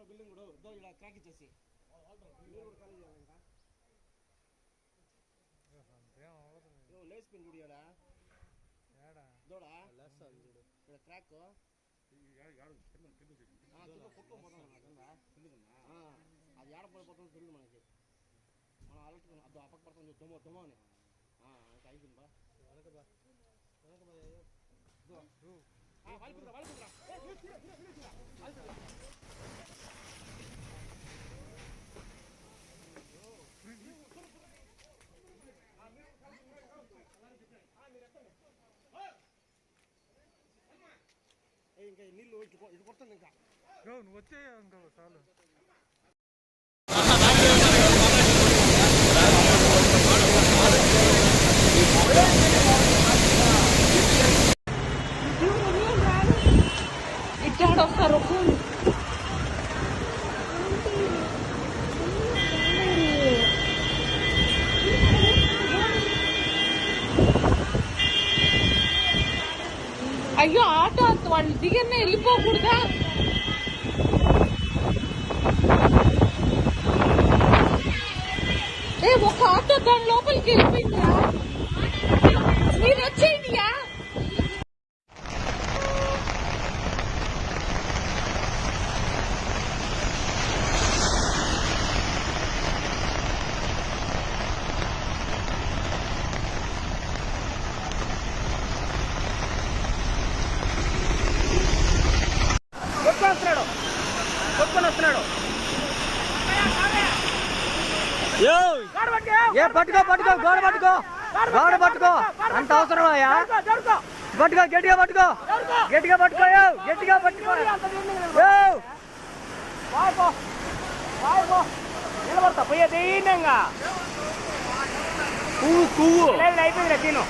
building కూడా ఇక్కడ crack ఇచ్చేసి లేచిపోయింది చూడు దూడా ఇక్కడ క్రాక్ అది ఏడపడిపోతుంది తెలియదు మనకి మనం అలర్ట్ అది అప్పక పడుతుంది దుమ్మ దుమ్మ అని అయిపోయింది బా ఇంకా నీళ్ళు ఇటు కొడుతుంది ఇంకా నువ్వు వచ్చే ఇంకా చాలు ఇట్టాడు వస్తారు అయ్యో ఆటో వాళ్ళు దిగనే వెళ్ళిపోకూడదా ఒక ఆటో దాని లోపలికి వెళ్ళిపోయిందా మీరు వచ్చేయండియా పట్టుకో పట్టుకో గోడ పట్టుకో గోడ పట్టుకో అంత అవసరం అయ్యా పట్టుకో గట్టిగా పట్టుకో గట్టిగా పట్టుకో గట్టిగా పట్టుకో నిలబడతా పోయేది పువ్వు పువ్వు అయిపోయింది తిను